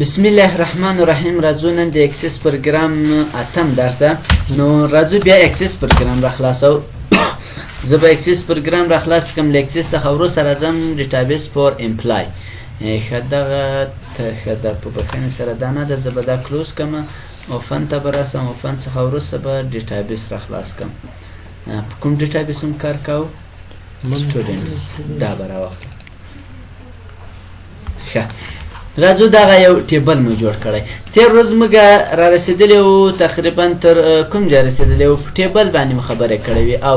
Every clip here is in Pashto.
بسم الله الرحمن الرحیم. راځو نن د اکسس پروګرام اتم درس ده. نو راځو بیا اکسس پروګرام را خلاصو. زه به اکسس پروګرام را خلاص کوم. له اکسس څخه وروسته راځم ډیټابیس فور امپلای. ښه دغه په بخښنې سره دا نه ده، زه به دا کلوز کوم او فن ته به راسم او فن څخه وروسته به ډیټابیس را خلاص کوم. په کوم ډیټابیس هم کار کوو؟ سټوډنټس. دا به راواخلم. ښه راځو دغه یو ټیبل مو جوړ کړی. تېر ورځ موږ را رسېدلي وو، تقریبا تر کوم ځای رسېدلي وو؟ په ټیبل باندې مو خبرې کړې وې او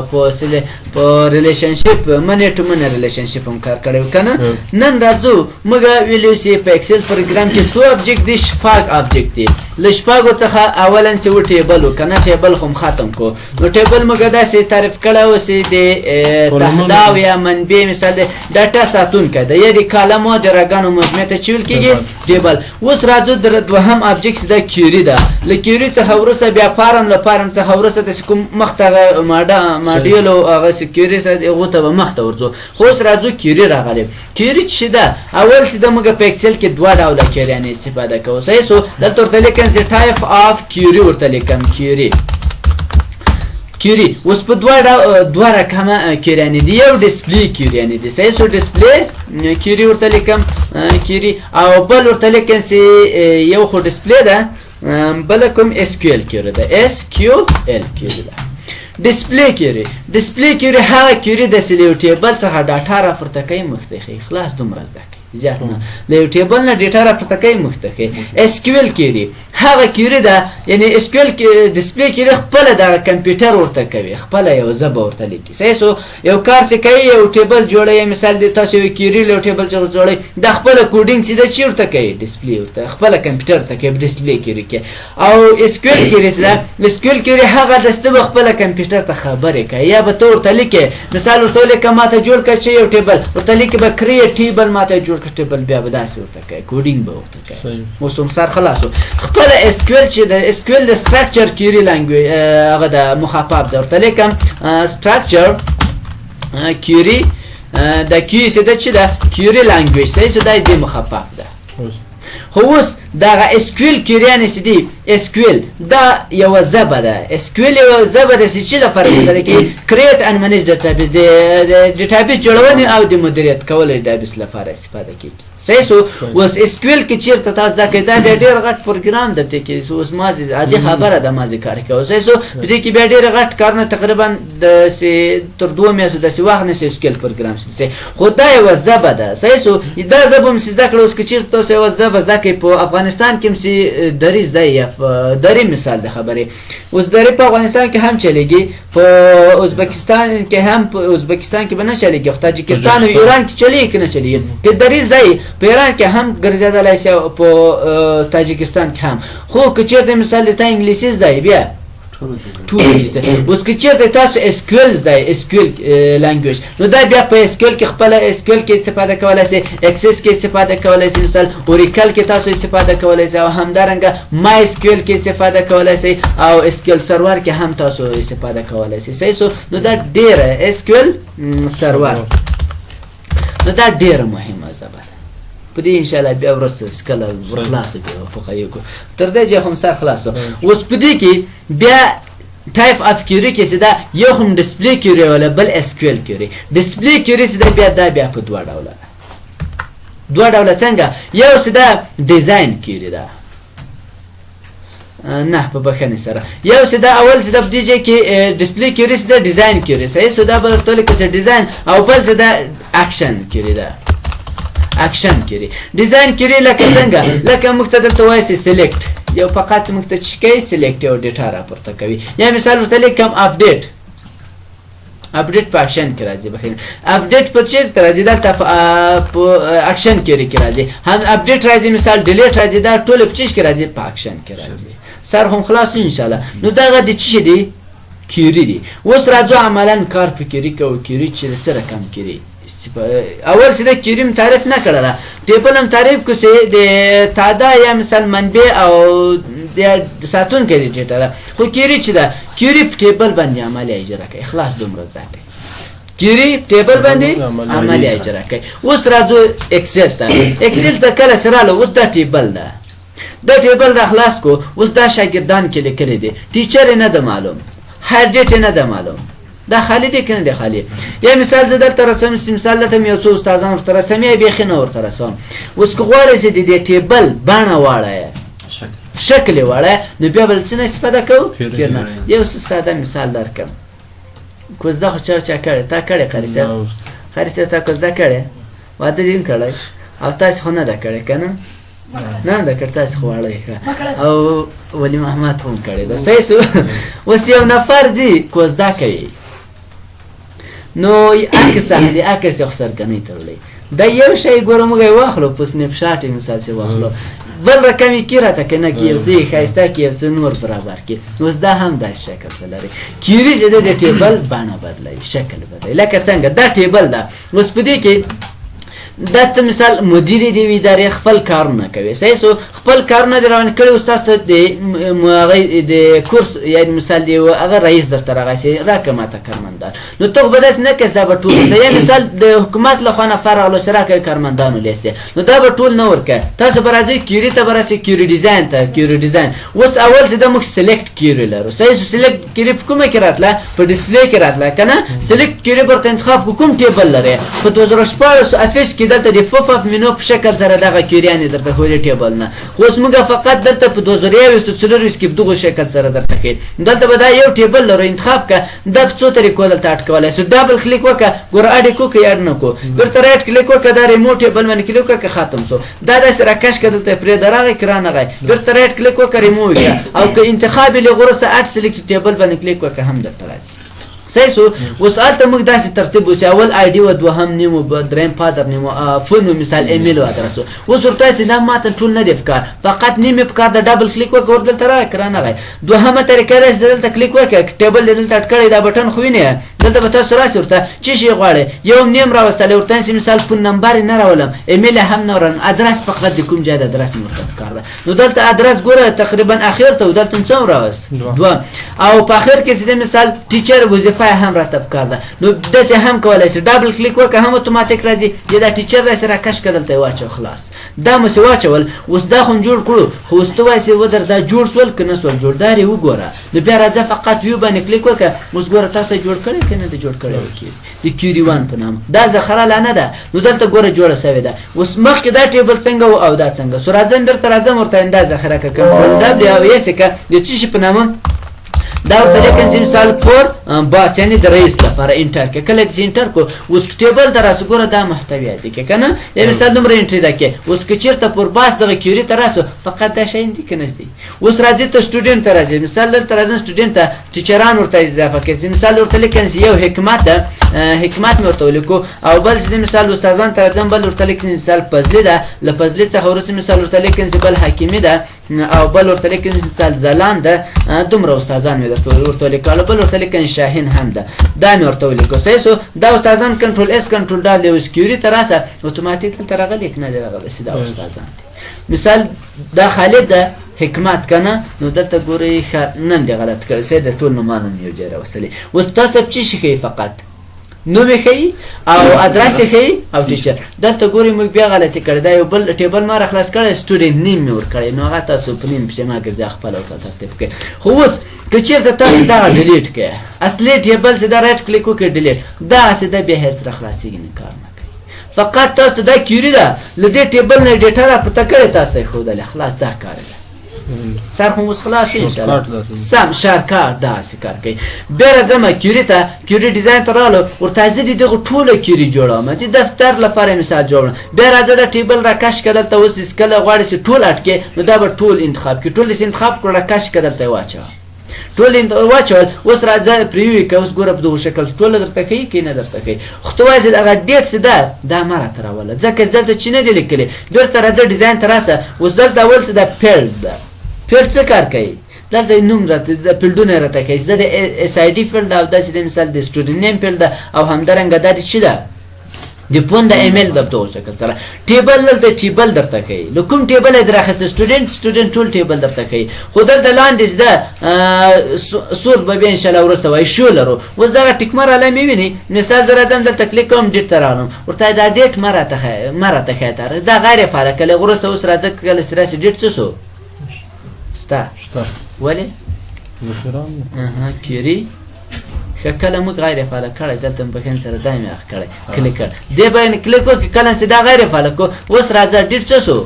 په ریلیشنشپ منې ټو منې ریلیشنشپ هم کار کړی و که نه؟ نن راځو موږ ویلي چې په اکسل پروګرام کې څو ابجکټ دي؟ شپږ ابجکټ دي. له شپږو څخه اولا چې و ټیبل و که نه، ټیبل خو هم ختم کړو. نو ټیبل موږ داسې تعریف کړی و چې د تحداو یا منبع مثال د ډاټا ساتونکی ده، یا د کالمو د رګانو مجموعې ته چې ویل کېږي ټیبل. اوس راځو دوهم ابجکټ ده کیوري ده. له کیوري څخه وروسته بیا فارم، له فارم څخه وروسته داسې کوم مخته ماډیول او هغه کیوري سره هغو ته به مخته ورځو. خو اوس راځو کیوري راغلی. کیوري چې ده اول چې ده موږ په اکسل کې دوه ډوله کیوریانې استفاده کوو. صحیح سو. دلته ورته لیکم چې ټایپ آف کیوري ورته لیکم کیوري. اوس په دوه رقمه کیوریانې دي. یو ډسپلی کیوریانې دي. صحیح سو. ډسپلی کیوري ورته لیکم کیوري، او بل ورته لیکم چې یو خو ډسپلی ده، بله کوم اس کیو ال کیوري ده. اس کیو ال کیوري ده. ډسپلی کیوري هغه کیوري ده چې له یو ټیبل څخه ډاټا راپورته کوي، مخته ښیي. خلاص دومره زده کوي، زیات نه. له یو ټیبل نه ډاټا راپورته کوي، مخته ښیي. اس کیو ال کیوري هغه کیوري ده، یعنی اس کیو ال ډسپلی کیوري خپله دغه کمپیوټر ورته کوي، خپله یو ژبه ورته لیکي. صحیح سو. یو کار چې کوي، یو ټیبل جوړوي، مثال د تاسو یو کیوري له یو ټیبل څخه جوړوي، دا خپله کوډینګ چې ده چې ورته کوي؟ ډسپلی ورته خپله کمپیوټر ته کوي، ډسپلی کیوري کې. او اس کیو ال کیوري چې ده، اس کیو ال کیوري هغه ده چې ته به خپله کمپیوټر ته خبرې کوي، یا به ته ورته لیکې. مثال ورته ولیکه ماته جوړ کړه چې یو ټیبل، ورته لیکې به کریټ ټیبل ماته جوړ کړه ټیبل، بیا به داسې ورته کوي، کوډینګ به ورته کوي. اوس هم سر خلاص و. خپله اس کیو ال چې د اس کیو ال د سټرکچر کیوري لانګویج هغه د مخفف ده، ورته لیکم سټرکچر کیوري. د کیو چې ده چې ده کیوري لانګویج. صحیح سو. دا د مخفف ده. خو اوس دغه اس کیو ال کیوریانې چې دي، اس کیو ال دا یوه ژبه ده. اس کیو ال یوه ژبه ده چې لپاره استفاده کوي؟ کریټ اند منیج ډیټابیس، د ډیټابیس جوړونې او د مدیریت کولو ډیټابیس لپاره استفاده کوي. صحیح سو. اوس اس کیو ال کې چېرته تاسو دا کوئ، دا بیا ډېر غټ پروګرام ده. په دې کې اوس مازې عادي خبره ده، مازې کار کوو. صحیح سو. په دې کې بیا ډېر غټ کارونه تقریبا داسې تر 2 میاشتو داسې وخت نیسي اس کیو ال پروګرام شي. خو دا یوه ژبه ده. صحیح سو. دا ژبه هم چې زده کړه، اوس که چېرته تاسو یوه ژبه زده کوئ په افغانستان کې هم چې دري زده یا دري مثال د خبرې، اوس دري په افغانستان کې هم چلېږي، په ازبکستان کې هم، په ازبکستان کې به نه چلېږي، خو تاجکستان او ایران کې چلېږي که نه چلېږي. که دري زده په ایران کې هم ګرځېدلی شي، په تاجکستان کې هم. خو که چېرته مثال د تا انګلیسي زده بیا ټول انګلیسي. اوس که چېرته تاسو اس کیو ال زده، اس کیو ال لانګویج، نو دا بیا په اس کیو ال کې خپله اس کیو ال کې استفاده کولی شئ، اکسس کې استفاده کولی شئ، مثال اوریکل کې تاسو استفاده کولی شئ، او همدارنګه مای اس کیو ال کې استفاده کولی شئ، او اس کیو ال سرور کې هم تاسو استفاده کولی شئ. صحیح سو. نو دا ډېره اس کیو ال سرور، نو دا ډېره مهمه ژبه ده. په دې انشاءالله بیا وروسته کله ورخلاصو بیا وفقه یو کړو. تر دې ځایه خو سر خلاص و. اوس په دې کې بیا ټایپ اف کیوري کې چې ده، یو هم ډسپلی کیوري ولا بل اس کیو ال کیوري. ډسپلی کیوري چې ده بیا په دوه ډوله ده. دوه ډوله څنګه؟ یو چې ده ډیزاین کیوري ده، نه په بخښنې سره، یو چې دا اول چې د په دې ځای کې ډسپلی کیوري چې ده ډیزاین کیوري. صحیح سو. دا به ورته ولیکو چې ډیزاین، او بل چې ده اکشن کیوري ده. اکشن کیوري. ډیزاین کیوري لکه څنګه؟ لکه موږ ته دلته وایي چې سلیکټ، یو فقط موږ ته چې کوي سلیکټ یو ډیټا راپورته کوي. یا مثال ورته لیکم اپډیټ. اپډیټ په اکشن کې راځي. بخښنه، اپډیټ په چېرته راځي؟ دلته په اکشن کیوري کې راځي. هم اپډیټ راځي، مثال ډیلیټ راځي، دا ټول په چیش کې راځي؟ په اکشن کې راځي. سر هم خلاص انشاءالله. نو دغه د څه شي دي؟ کیوري دي. اوس راځو عملا کار په کیوري کوو. کیوري چې څه رقم کیوري؟ اول چې د کیوري هم تعریف نه کړله، ټیبل هم تعریف کړو چې د تعداد یا مثال منبع او د ساتونکی د ډیټا ده. خو کیوري چې ده، کیوري په ټیبل باندې عملي اجرا کوي. خلاص دومره زده کوي. کیوري ټیبل باندې عملي اجرا کوي. اوس راځو اکسل ته. اکسل ته کله سره راغلو، اوس دا ټیبل ده. دا ټیبل را خلاص کو، اوس دا شاګردان کې لیکلی دی، ټیچر یې نه ده معلوم، هایر ډیټ یې نه ده معلوم، دا خالی دی که نه دی خالی. یا مثال زه دلته رسوم، مثال دلته مې یو څو استادان ورته رسوم یا بیخي نه ورته رسوم. اوس که غواړئ چې د دې ټیبل بڼه واړه شکل یې واړه، نو بیا بل څه نه استفاده کوو؟ کیرنه. یو څه ساده مثال درکړم، کوزده خو چا کړې؟ تا کړې قاري صاحب؟ قاري صاحب تا کوزده کړې؟ واده دې هم کړی او تاسې خو نه ده کړې که نه؟ نه ده کړې، تاسې خو واړه یې کړه او ولي محمد هم کړې ده. صحیح شو. اوس یو نفر ځي کوزده کوي، نو عکس اخلي، عکس یې خو سرګنۍ تړلی، دا یو شی ګوره موږ یې واخلو په سنیپ شاټ یې مثال چې واخلو، بل رقم یې کې راته که نه کې یو څه یې ښایسته کې یو څه نور برابر کې. اوس دا هم داسې شکل څه لري. کیوري چې دی د ټیبل بڼه بدلوي، شکل بدلوي. لکه څنګه دا ټیبل ده، اوس په دې کې دا ته مثال مدیر د یوې ادارې خپل کارونه کوي، صحیح سو، خپل کارونه دې روان کړي، اوس تاسو ته د کورس یعنې مثال د هغه رئیس درته راغی راکړه ماته کارمندان، نو ته خو به داسې نه کوې دا به ټول ورته، یا مثال د حکومت له خوا نه فرغلو چې راکړئ کارمندانو لیست دی، نو دا به ټول نه ورکوې، تاسو به راځئ کیوري ته به راسئ، کیوري ډیزاین ته، کیوري ډیزاین. اوس اول چې دا موږ سلیکټ کیوري لرو، صحیح سو، سلیکټ کیوري په کومه کې راتله؟ په ډسپلی کې راتله که نه؟ سلیکټ کیوري به ورته انتخاب کو کوم ټیبل لرې؟ په 2014 افیس کې دلته د فوف اف منو په شکل سره دغه کیوریانې درته ښودې ټیبل نه، خو اوس موږ فقط دلته په 2021 کې په دغو شکل سره درته ښیي. دلته به دا یو ټیبل لرو، انتخاب که دا په څو طریقو دلته اډ کولی شو. ډبل کلیک وکړه، ګوره اډ یې کړو که اډ نه کړو، بیرته رایټ کلیک وکړه، دا ریموټ ټیبل باندې کلیک وکړه که ختم شو، دا داسې راکش کړه دلته یې پرېږده، راغی که رانغی، بیرته رایټ کلیک وکړه ریموو کړه، او که انتخاب یې له وروسته اډ سلیکټ ټیبل باندې کلیک وکړه هم درته راځي. صحیح سو. اوس هلته موږ داسې ترتیب وسي، اول آی ډي و، دوهم نیم و، دریم فادر نیم و، فون و مثال ایمیل و ادرس و. اوس ورته وایي چې دا ماته ټول نه دی پکار، فقط نیم یې پکار ده، ډبل کلیک وکړه ور دلته راغی که رانغی. دوهمه طریقه دا چې دلته کلیک وکړه، ټیبل دې دلته اډ کړی، دا بټن خو وینې دلته به تاسو راسئ، ورته څه شی غواړئ؟ یو نیم راوستلی، ورته چې مثال فون نمبر یې نه راولم، ایمیل یې هم نه ورم، ادرس فقط د کوم ځای د ادرس مې ورته پکار ده. نو دلته ادرس ګوره تقریبا اخر ته و، دلته څه راوست؟ دوه. او په اخر کې چې مثال ټیچر وظیفه هم راته پکار ده، نو داسې هم کولی شي، ډبل کلیک وکړه هم اتوماتیک راځي، یا دا ټیچر داسې راکش کړه دلته یې واچوه خلاص. دا مو چې واچول، اوس دا خو جوړ کړو، خو اوس ته وایې چې ودر دا جوړ شول که نه شول جوړ، دا یې وګوره، نو بیا راځه فقط ویو باندې کلیک وکړه، اوس ګوره تاسو جوړ کړی که نه دی جوړ کړی د کیوري وان په نامه، دا ذخیره لا نه ده، نو دلته ګوره جوړه شوې ده. اوس مخکې دا ټیبل څنګه و او دا څنګه سو، راځم بیرته راځم ورته دا ذخیره که کنټرول ډبلیو او ایس یې که د څه شي په نامه دا ورته لیکن چې مثال فور باس یعنې د رئیس لپاره انټر کې، کله چې انټر کو اوس ټیبل ته راسو، ګوره دا محتویات دي که نه، یا مثال دومره انټري ده کې. اوس که چېرته پر باس دغه کیوري ته راسو، فقط دا شیان دي که نه دي. اوس راځي ته سټوډنټ ته راځي، مثال دلته راځم سټوډنټ ته ټیچران ورته اضافه کړي، مثال ورته لیکن چې یو حکمت ده، حکمت مې ورته ولیکو، او بل چې مثال استادان ته راځم، بل ورته لیکن مثال فضلي ده، له فضلي څخه وروسته مثال ورته لیکن چې بل حکیمي ده، او بل ورته لیکن مثال زلان ده، دومره استادان مې ورته ولیکلو، بل ورته لیکن شاهین هم ده، دا مې ورته ولیکو. صحیح سو. دا استادان کنټرول اس کنټرول ډبلیو اوس کیوري ته راسه، اتوماتیک دلته راغلی که نه دی راغلی، دا استادان دي. مثال دا خالد ده، حکمت که نه، نو دلته ګورئ ښه نن دې غلط کړی، صحیح د ټول نومان هم یو ځای راوستلي. اوس تاسو څه شي ښیي؟ فقط نوم یې ښیي او ادرس یې ښیي او ټیچر. دلته ګورئ موږ بیا غلطي کړې، دا یو بل ټیبل ما راخلاص کړی، سټوډنټ نیم مې ورکړی، نو هغه تاسو په نیم پسې ما ګرځئ خپله ورته ترتیب کړئ. خو اوس که چېرته تاسو دغه ډیلیټ کړئ، اصلي ټیبل چې دا رایټ کلیک وکړئ ډیلیټ، دغسې دا بیا هېڅ راخلاصېږي نه، کار نه کوي. فقط تاسو ته دا کیوري ده، له دې ټیبل نه ډیټا راپورته کړې، تاسو یې ښودلې، خلاص دا کار ده. سر خو اوس خلاص شي انشاءالله، سم شارکار داسې کار کوي. بیا راځم کیوري ته، کیوري ډیزاین ته راغلو، ورته زه د دغو ټوله کیوري جوړوم، چې دفتر لپاره مثال جوړوم. بیا راځه دا ټیبل راکش کړه دلته، اوس چې کله غواړې چې ټول اډ کړې، نو دا به ټول انتخاب کړي، ټول چې انتخاب کړو راکش کړه دلته یې واچوه، ټول واچول. اوس راځه پریویو یې که، اوس ګوره په دغو شکل ټوله درته ښیي که نه درته ښیي، خو ته وایې چې دغه ډیټ چې ده دا مه راته راوله، ځکه چې دلته چې نه دي لیکلي. بیرته راځه ډیزاین ته راسه، اوس دلته اول چې دا فیلډ ده، فیلډ څه کار کوي؟ دلته نوم راته فیلډونه یې راته ښیي، دا د اس آی ډي فیلډ ده، او داسې د مثال د سټوډنټ نیم فیلډ ده، او همدارنګه دا د څه ده؟ د فون د ایمیل د دغو شکل سره. ټیبل دلته ټیبل درته ښیي، له کوم ټیبل یې در اخیسته؟ سټوډنټ ټول ټیبل درته ښیي، خو دلته لاندې ده سور به بیا انشاءالله وروسته وایي شو لرو. اوس دغه ټیکمر علامې وینئ، مثال زه راځم دلته کلیک کوم، ډیټ ته راغلم، ورته دا ډیټ مه راته ښیه، دا غیر فعاله، کله وروسته اوس راځه کله چې راسي ډیټ څه شو؟ شته ولې کیوري که کله موږ غیر فعاله کړی دلته مې په سره دا مې اخ کړی کلیک کړ دې باندې کلیک وکړو کله چې دا غیر فعاله کو اوس راځه ډیټ څه شو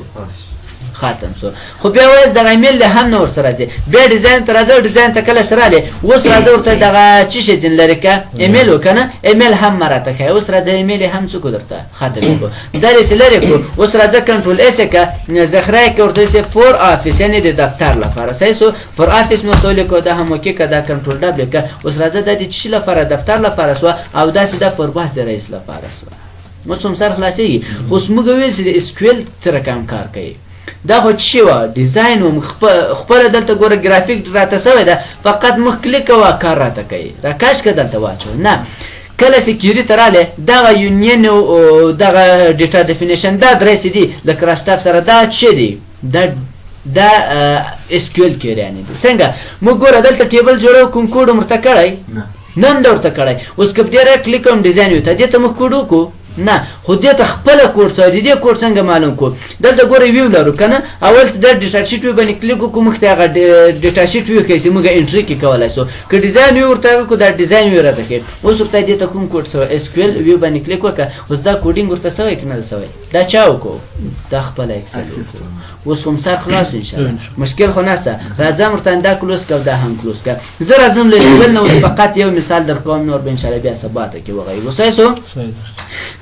ختم شو خو بیا وایي دغه ایمیل هم نه ورسره راځي بیا ډیزاین ته راځه ډیزاین ته کله سره راځي اوس راځه ورته دغه څه شي جن لري که ایمیل وکنه ایمیل هم مراته کوي اوس راځه ایمیل هم څه کو درته ختم کو دا یې لري کو اوس راځه کنټرول اس که ذخیره کې ورته سي فور افیس یعنی د دفتر لپاره صحیح سو فور افیس نو تول کو دا هم کې کدا کنټرول دبل که اوس راځه د دې چې لپاره دفتر لپاره سو او دا سیده فور باس د رئیس لپاره سو مو څوم سر خلاصي خو موږ ویل چې د اسکیول سره کار کوي دا خو چی و ډیزاین و خپل دلته ګوره ګرافیک راته سوی ده فقط مخ کلیک کوه کار راته کوي راکاش که دلته واچو نه کله سکیوري ته رالی دغه یونین او دغه ډیټا ډیفینیشن دا درې دي د کراسټاف سره دا څه دي دا اسکیول کیری یعنی دي څنګه موږ ګوره دلته ټیبل جوړو کوم کوډ مرته کړی نن درته کړی اوس که ډیره کلیک کوم ډیزاین وي ته دې ته موږ کوډ وکړو نه خو دې ته خپل کوډ سره دې کوډ څنګه معلوم کو دلته ګوره ویو لرو کنه اول د ډیټا شیټ وی باندې کلیک وکړو مخ ته هغه ډیټا شیټ وی کې چې موږ انټری کې کولای شو که ډیزاین وی ورته کو دا ډیزاین وی راته کې اوس ورته دې ته کوم کوډ سره اس کیو ال وی باندې کلیک وکړه اوس دا کوډینګ ورته سوی کنه سوی دا چا وکړو دا خپل اکسس اوس هم سر خلاص ان شاء الله مشکل خو نشته راځم ورته دا کلوز کړ دا هم کلوز کړ زه راځم لیبل نو فقط یو مثال در کوم نور به ان شاء الله بیا سباته کې وغوي وسای سو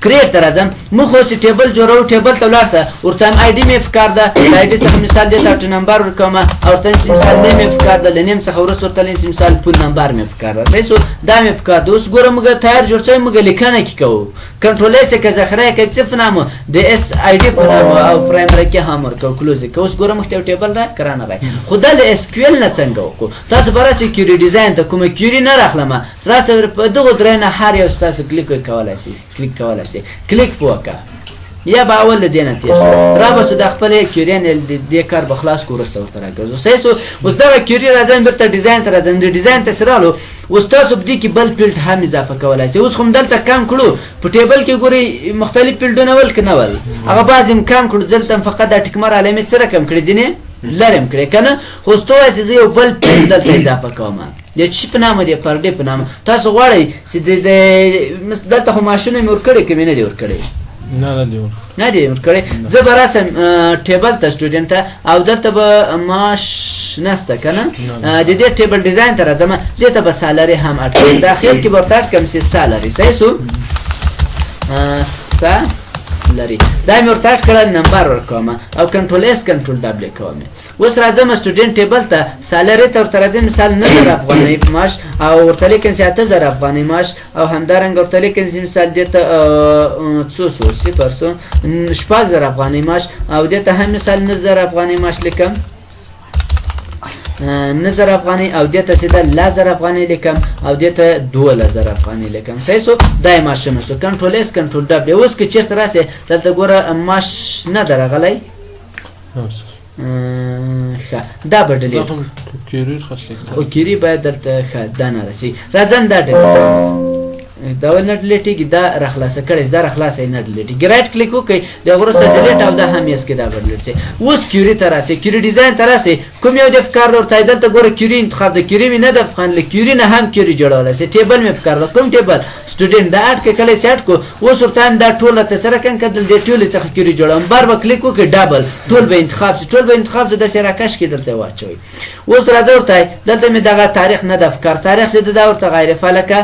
کریټ راځم مو خو چې ټیبل جوړو ټیبل ته ولارسه ورته آی ډی مې فکر ده آی ډی څخه مثال دې ته نمبر ورکوم او ورته مثال دې مې فکر ده لنیم څخه ورته مثال پول نمبر مې فکر ده بیسو دا مې فکر ده اوس ګوره موږ تیار جوړ شوی موږ لیکنه کې کوو کنټرول اس کې ذخیره کې څه په نامه د اس آی ډی په نامه او پرایمری کې هم ورکو کلوز کې اوس ګوره موږ ټیبل را کرانه غي خو د اس کیو ال نه څنګه وکړو تاسو برابر چې کیوري ډیزاین ته کومه کیوري نه راخلمه تاسو په دغه درنه هر یو تاسو کلیک کولای شئ کلیک وکړه یا به اول د دینه تیر را به سو د خپل کیورین د کار به خلاص کو ورسته ورته راګرځو سېسو اوس دا کیوري راځم برته ډیزاین ته راځم د ډیزاین ته سرالو اوس تاسو بدی کې بل فیلډ هم اضافه کولای شئ اوس هم دلته کم کړو په ټیبل کې ګوري مختلف فیلډونه ول کنه ول هغه بعضی کم کړو دلته فقط د ټیکمر علامه سره کم کړی ځینې لرم کړی کنه خو ستوه چې یو بل فیلډ دلته اضافه کوم د چی په نامه دی پر دې په نامه تاسو غواړئ چې د دلته خو ماشینه مې ورکړی کې نه دی ورکړی نه دی ورکړی زه به راسم ټیبل ته سټوډنټ ته او دلته به ماش نسته کنه د دې ټیبل ډیزاین ته راځم دې ته به سالري هم اټ کړم داخل کې ورته اټ کوم چې سالري صحیح سو سالري دا مې ورته اټ کړل نمبر ورکوم او کنټرول اس کنټرول دبل کوم اوس راځم سټوډنټ ټیبل ته سالري ته ورته راځم مثال 9000 افغانۍ معاش او ورته لیکم 7000 افغانۍ معاش او همدارنګه ورته لیکم مثال دته 6000 افغانۍ معاش او دته هم مثال 9000 افغانۍ معاش لیکم 9000 افغانۍ او دته سیده 1000 افغانۍ لیکم او دته 2000 افغانۍ لیکم صحیح سو دای ماشینه سو کنټرول اس کنټرول دبل اوس کې چیرته راسه دلته ګوره ماش نه درغلی دا به ډیلیټ او کیری باید دلته دا نه راسي راځم دا دا ول نه ډیلیټ دا راخلاصه کړئ دا راخلاصه نه ډیلیټ ګرایټ کلیک وکړئ دا ورسره ډیلیټ او دا هم یې کې دا ډیلیټ شي اوس کیری ته راسي کیری ډیزاین ته راسي کوم یو د فکر ورته دلته ګوره کیری انتخاب د کیری نه د فخان ل کیری نه هم کیری جوړول شي ټیبل مې فکر کوم ټیبل سټوډنټ دا اټ کې کله سیټ کو اوس ورته دا ټول ته سره کن کدل د ټول څخه کیری جوړم بار به کلیک وکړئ ډبل ټول به انتخاب شي ټول به انتخاب شي د سره کش کې دلته واچوي اوس راځه ورته دلته مې دغه تاریخ نه د فکر تاریخ زده دا ورته غیر فعالکه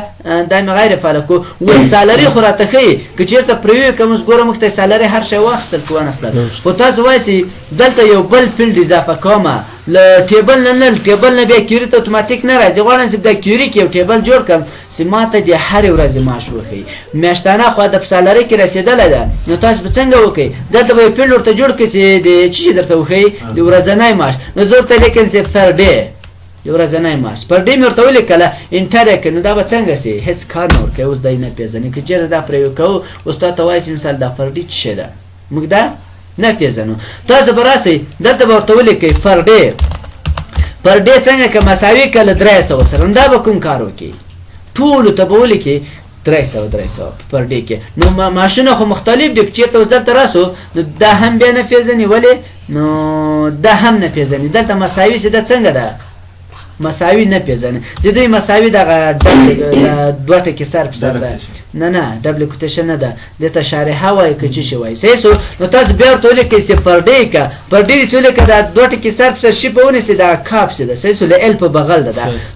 دا مې غیر فعالکو و سالري خو راته خي که چېرته پریوی کوم ګوره مخته سالري هر شی واخستل کو نه اصل خو تاسو وایي دلته یو بل فیلډ اضافه کومه ل ټیبل نه ټیبل نه بیا کیری ته اتوماتیک نه راځي غواړم چې دا کیری کې یو ټیبل جوړ کړم چې ماته د هر ورځ معاش وخی میاشتانه خو د سالري کې رسیدل ده نو تاسو به څنګه وکړئ دلته به فیلډ ورته جوړ کړئ چې د چی درته وخی د ورځنی معاش نو زه ورته لیکم چې پر ډے یو ورځنی معاش پر ډے مې ورته ولیکله انټر یې کړ نو دا به څنګه سي هیڅ کار نه ورکوي اوس دی نه پیژنې که چېرته دا پرې وکړو اوس تا ته وایي چې مثال دا پر ډے څه شی ده موږ دا نه پیژنو تاسو به راسئ دلته به ورته ولیکئ پر ډے پر ډے څنګه که مساوي کله 300 سره دا به کوم کار وکړي ټولو ته به ولیکئ 300 پر ډے کې. نو ماشونه خو مختلف دي، چېرته اوس دلته راسو نو دا هم بیا نه پیژني، ولې نو دا هم نه پیژني. دلته مساوي چې دا څنګه ده مساوي نه پیژني، د دوی مساوي دغه دوه ټکي سر په سر ده. نه ډبل کوتیشن نه ده، دته شارحه وایي که څه شی وایي. صحیح سو. نو تاسو بیا ورته ولیکئ چې پر ډے که پر ډے چې ولیکه دا دوه ټکي سر په سر شي په ونیسئ دا کاپ چې ده. صحیح سو. له ال په بغل ده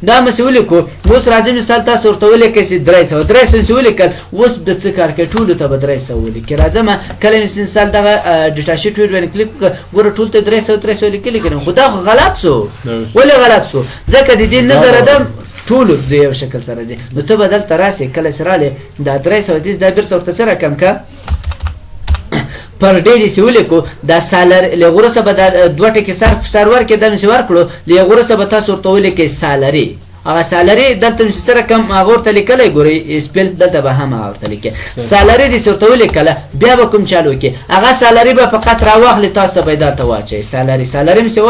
دا مسې ولیکو. اوس راځي مثال تاسو ورته ولیکئ چې 300 چې ولیکل، اوس د څه کار کوي ټولو ته به 300 ولیکئ. راځم کله مې مثال دغه ډیټا شیټ ویډ باندې کلیک ګوره ټول ته 300 لیکلي که نه، خو دا خو غلط سو. ولې غلط سو؟ ځکه د دې نظر ادم ټولو د یو شکل سره ځي. نو ته به دلته راسې کله چې رالې دا 310 دا بېرته ورته څه رقم که پر ډے دې چې ولیکو دا سالر له هغه وروسته به دا دوه ټکي سر په سر ورکړې دا مې ورکړو، له هغه وروسته به تاسو ورته ولیکئ سالري. هغه سالري دلته مې څه رقم هغه ورته لیکلی ګورئ سپیل دلته به هم هغه ورته لیکئ. سالري دې چې ورته ولیکله بیا به کوم چالو کې هغه سالري به فقط راواخلې تاسو به یې دلته واچئ. سالري مې چې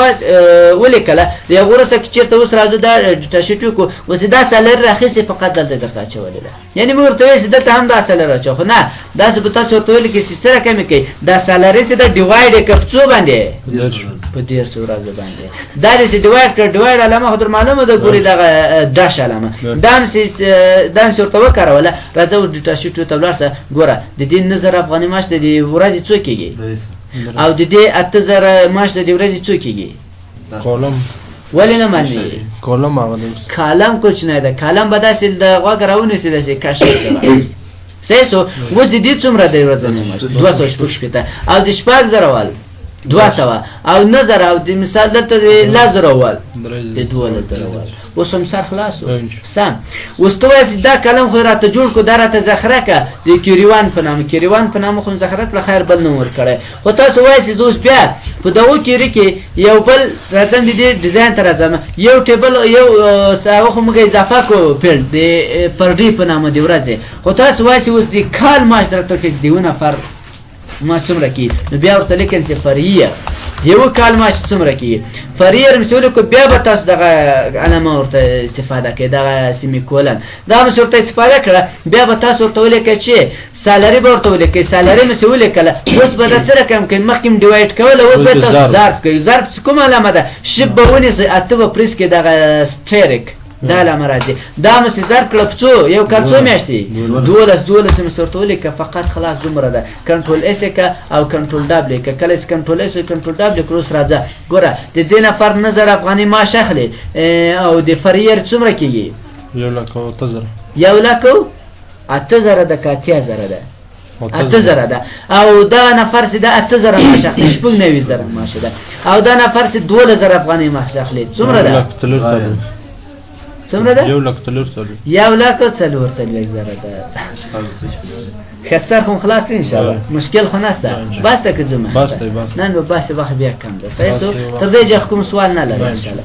ولیکله د هغه وروسته که چېرته اوس راځو دا ډیټا شیټ وکړو، اوس دا سالري راخیستې فقط دلته درته اچولې ده. یعنې مې ورته ویل چې دلته هم دا سالري اچوه، خو نه داسې به تاسو ورته ولیکئ چې څه رقم یې کوي دا سالري چې ده ډیوایډ یې کړه په څو باندې په 1300 ورځو باندې. دا دې چې ډیوایډ کړه ډیوایډ علامه خو در معلومه ده ګورې دغه داش علامه دا هم ورته وکاروله. راځه اوس ډیټا شیټ ته ولاړ شه. ګوره د دې 9000 افغاني معاش د دې ورځې څو کېږي او د دې 8000 معاش د دې ورځې څو کېږي؟ کالم ولې نه معنی کالم هغه دی. کالم کوچنی ده، کالم به داسې د غوږ راونیسي داسې کشف شوی. صحیح سو. اوس د دې څومره دی ورځنی معاش؟ 260 او د 4000 وال 200 او 9000 او د مثال دلته د 1000 وال د 2000 وال. اوس هم سر خلاصو سم. اوس ته وایې دا کلم خو راته جوړ کړو دا راته ذخیره که د کیریوان په نامه، کیریوان په نامه خو ذخیره کړه، خیر بل نه ورکړی. خو تاسو وایئ چې زه اوس بیا په دغو کیري کې یو بل راتلم د دې ډیزاین ته راځم، یو ټیبل یو هغه خو موږ اضافه کړو فیلډ د پر ډے په نامه د ورځې. خو تاسو وایئ چې اوس د کال معاش درته وکړئ چې د 1 نفر معاش څومره کېږي، نو بیا ورته لیکئ چې فریر یو کال معاش څومره کېږي. فریر مې چې ولیکو بیا به تاسو دغه علامه ورته استفاده کوئ، دغه سیمي کولن دا مې ورته استفاده کړه. بیا به تاسو ورته ولیکئ چې سالري به ورته ولیکئ. سالري مې چې ولیکله اوس به دا څه رقم کوي؟ مخکې مې ډیوایډ کوله، اوس به تاسو ظرف کوئ. ظرف کومه علامه ده؟ شپ به ونیسئ، اته به پریس کړئ دغه سټریک دا علامه راځي. دا مې ځر کړه په څو یو کال څو میاشتې 12 مې ورته ولیکه فقط خلاص دومره ده. کنټرول اس یې که او کنټرول ډبل یې که. کله چې کنټرول اس او کنټرول ډبل یې کړو اوس راځه ګوره د دې نفر 9000 افغاني معاش اخلي او د فریر څومره کېږي؟ 1,08,000 ده که 8000 ده 8000 ده. او دا نفر چې ده 8000 معاش اخلي 90,000 معاش ده. او دا نفر چې 2000 افغاني معاش اخلي څومره ده؟ څومره ده؟ 1,04,000 ده. خسر خو خلاص ان شاء الله مشکل خو نشته. بس ته که جمعه نن به بس وخت بیا کم ده. صحیح سو. تر دې چې کوم سوال نه لري ان شاء الله.